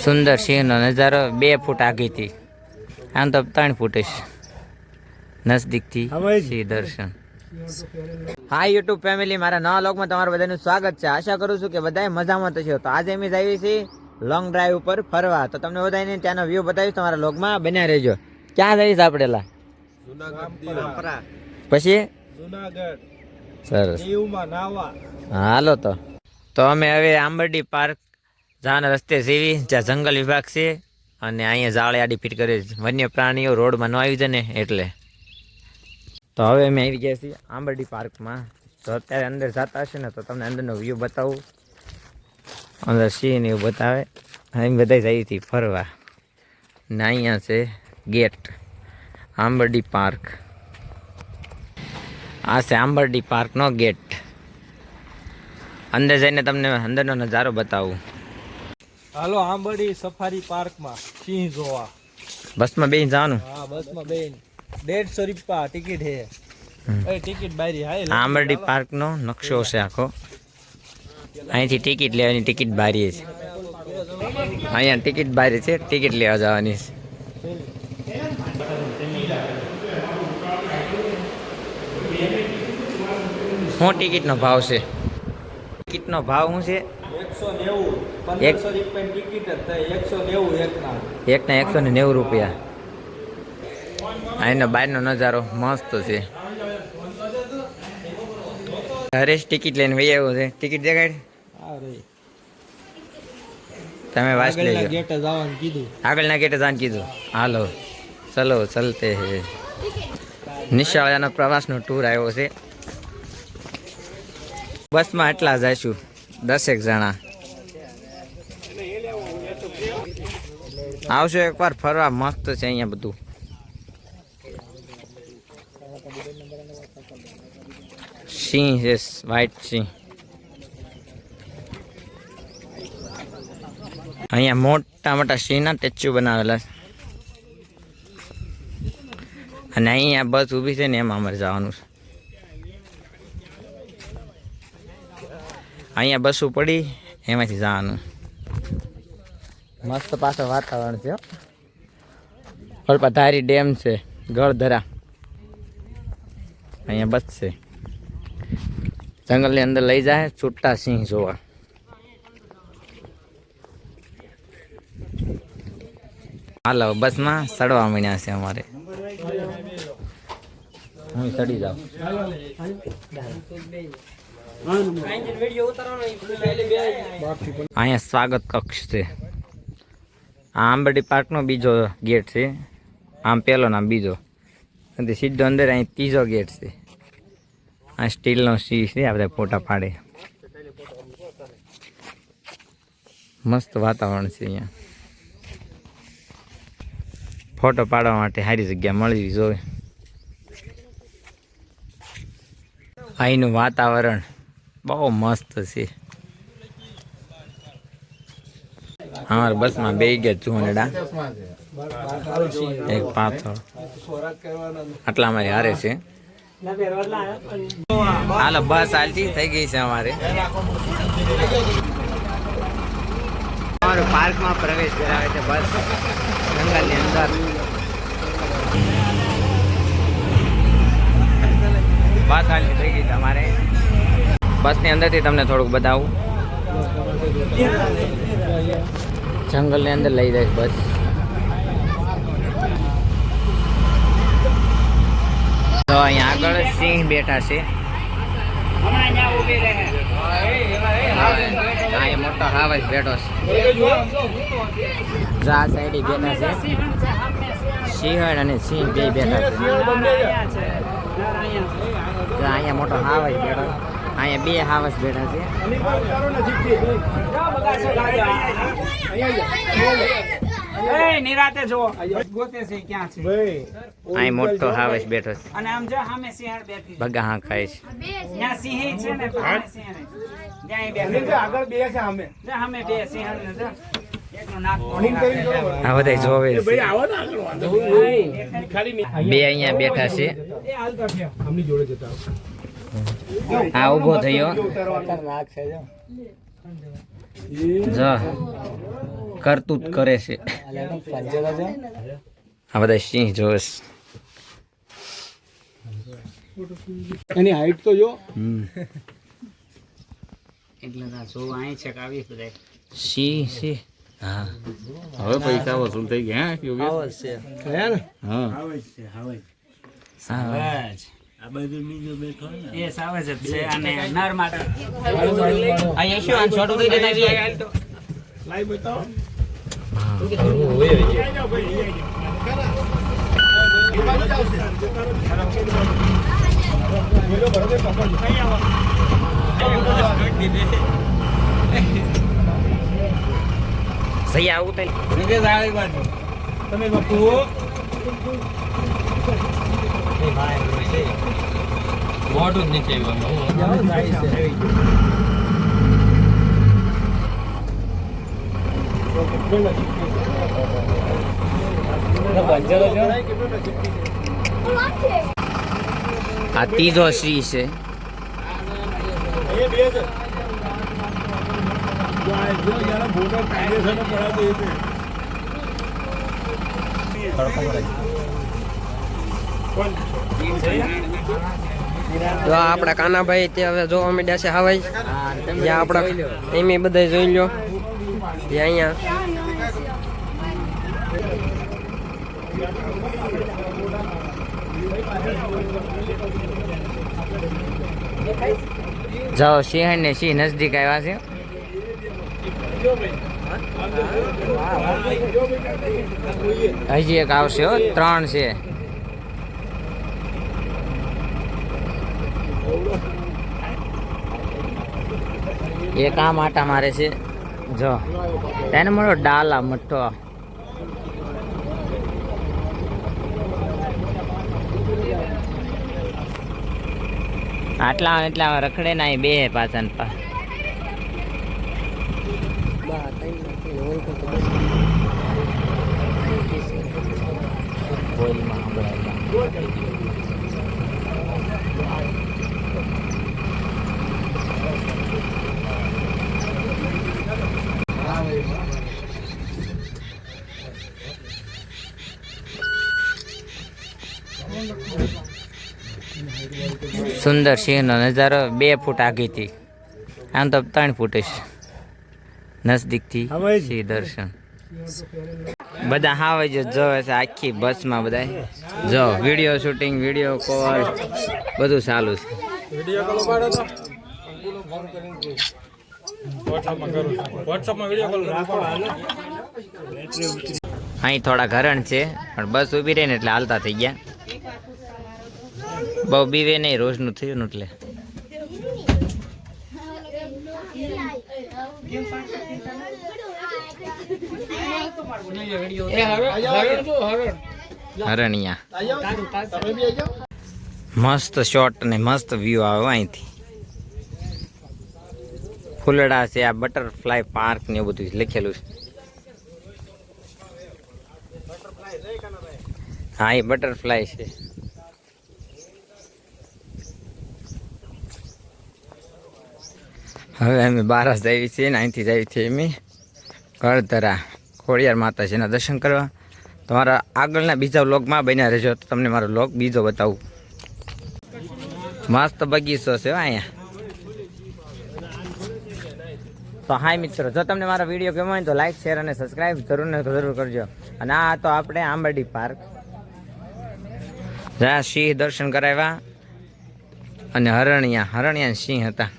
સુંદર સિંહનો નજારો 2 ફૂટ આગીથી, આમ તો 3 ફૂટ છે નજદીકથી સિંહ દર્શન. હાય યુટ્યુબ ફેમિલી, મારા નવા વ્લોગમાં તમારું બધાનું સ્વાગત છે. આશા કરું છું કે બધાય મજામાં થશે. તો આજે અમે જઈએ છીએ લોંગ ડ્રાઈવ ઉપર ફરવા. તો તમને બધાને ત્યાંનો વ્યૂ બતાવીશ, તમારા વ્લોગમાં બન્યા રહેજો. ક્યાં જઈશ આપણે? પછી જુનાગઢ. સરસ, હાલો. તો અમે હવે આંબરડી પાર્ક જવાના રસ્તે સીવી, જ્યાં જંગલ વિભાગ છે અને અહીંયા જાળી આડી ફિટ કરે વન્ય પ્રાણીઓ રોડમાં ન આવી જાય ને એટલે. તો હવે અમે આવી ગયા છીએ આંબરડી પાર્કમાં. તો અત્યારે અંદર જતા હશે ને તો તમને અંદરનો વ્યૂ બતાવું. અંદર સિંહ ને એવું બતાવે. અમે બધા જઈએ છીએ ફરવા ને અહીંયા છે ગેટ આંબરડી પાર્ક. આ છે આંબરડી પાર્કનો ગેટ. અંદર જઈને તમને અંદરનો નજારો બતાવું. હાલો આંબરડી સફારી પાર્કમાં સિંહ જોવા. બસમાં બેસી જવાનું? હા, બસમાં બેસી 150 રૂપિયા ટિકિટ હે. ટિકિટ બારી હાય. આંબરડી પાર્કનો નકશો છે આખો. અહીંથી ટિકિટ લેવાની, ટિકિટ બારી છે. અહીંયા ટિકિટ બારી છે, ટિકિટ લેવા જવાની છે. શું ટિકિટનો ભાવ છે? ટિકિટનો ભાવ શું છે? 190 ટિકિટ હતી. 190 એકના 190 રૂપિયા. અહીંનો બહારનો નજારો મસ્ત છે. હરેશ ટિકિટ લઈને વહી આવ્યો છે. ટિકિટ દેખાડ. તમે વાંચ લેજો. આગળના ગેટે જવાનું કીધું. હાલો ચલો ચલતે હે. નિશાળાનો પ્રવાસનો ટૂર આવ્યો છે. બસમાં એટલા જઈશું 10 જણા. આવશો એકવાર ફરવા, મસ્ત છે અહીંયા બધું. સિંહ છે, વ્હાઈટ સિંહ. અહીંયા મોટા મોટા સિંહના સ્ટેચ્યુ બનાવેલા છે. અને અહીંયા બસ ઊભી છે ને એમાં અમારે જવાનું છે. અહીંયા બસો પડી એમાંથી જવાનું. મસ્ત પાછો વાતાવરણ છે. ધારી ડેમ છે, ગળધરા. અહીંયા બસ છે. જંગલની અંદર લઈ જાય છૂટા સિંહ જોવા. હાલો બસમાં ચડવા માંડ્યા છે અમારે. હું ચડી જાઉં. અહીંયા સ્વાગત કક્ષ છે. આ આંબરડી પાર્કનો બીજો ગેટ છે. આમ પહેલો ને આમ બીજો. સીધો અંદર અહીં ત્રીજો ગેટ છે. આ સ્ટીલનો સિંહ છે. આપણે ફોટા પાડે. મસ્ત વાતાવરણ છે અહીંયા. ફોટો પાડવા માટે સારી જગ્યા મળવી જોઈએ. અહીંનું વાતાવરણ બહુ મસ્ત છે. અમારા બસમાં બે ગયા ચુંડડા, એક પાછળ. આટલા અમારી હારે છે. હાલો બસ હાલતી થઈ ગઈ છે અમારે. અમારું પાર્કમાં પ્રવેશ કરાવે છે બસ જંગલની અંદર. બસ હાલતી થઈ ગઈ છે અમારે. બસની અંદરથી તમને થોડુંક બતાવું. જંગલની અંદર લઈ જાય બસ. તો અહીંયા આગળ સિંહ બેઠા છે. અહીંયા મોટો હાવજ બેઠો છે. જા સાઈડ બેઠા છે. સિંહણ અને સિંહ બે બેઠા છે. અહીંયા મોટો હાવજ બેઠો. અહીંયા બે હાવસ બેઠા છે. અહીં મોટો હાવસ બેઠો છે. બગા હા ખાય છે. આ બધા જોવે છે. બે અહીંયા બેઠા છે. આ ઉભો થયો. જો કરતું જ કરે છે આ બધા સિંહ જોશ. એની હાઈટ તો જો. સિંહ છે. હા હવે પૈસા વસૂલ થઈ ગયા આવાજ છે હે ને. હા લાઈવ બતાવો. સહી આવું થાય તમે બાપુ મોઢું જ નીચે આ ત્રીજો સિંહ છે. જો આપડા કાનાભાઈ તે હવે જોવા માંડ્યા છે હવાઈ જ્યાં આપડા એમ બધા જોઈ લો અહીંયા જાઓ સિંહ ને સિંહ નજદીક આવ્યા છે. હજી એક આવશે હો, 3 છે. એક આ માટા મારે છે જો તેને મળો ડાલા મઠ્ઠો. આટલા એટલા રખડે ના બે પાછા ને પા સુંદર સિંહનો નજારો 2 ફૂટ આગીથી, આમ તો 3 ફૂટ છે નજદીકથી સિંહ દર્શન. બધા હાવે જ જોવે છે આખી બસમાં બધા જો વિડીયો શૂટિંગ વિડીયો કોલ બધું ચાલુ છે. અહીં થોડા ઘરણ છે પણ બસ ઊભી રહી ને એટલે હાલતા થઈ ગયા. બહુ બીવે નહીં, રોજનું થયું ને એટલે. હરણિયા મસ્ત શોટ ને મસ્ત વ્યૂ આવે અહીંથી. ફૂલડા છે, આ બટરફ્લાય પાર્ક ને એવું બધું લખેલું છે. હા એ બટરફ્લાય છે. હવે અમે બારસ આવી છીએ ને અહીંથી જ આવી છીએ અમે કળતરા ખોડિયાર માતાજીના દર્શન કરવા. તમારા આગળના બીજા વ્લોગમાં બન્યા રહેજો તો તમને મારો વ્લોગ બીજો બતાવું. મસ્ત બગીચો છે અહીંયા. તો હાય મિત્રો, જો તમને મારો વિડીયો ગમ્યો હોય તો લાઈક શેર અને સબસ્ક્રાઈબ જરૂર કરજો. અને આ તો આપણે આંબરડી પાર્ક જ્યાં સિંહ દર્શન કરાવ્યા અને હરણિયા સિંહ હતા.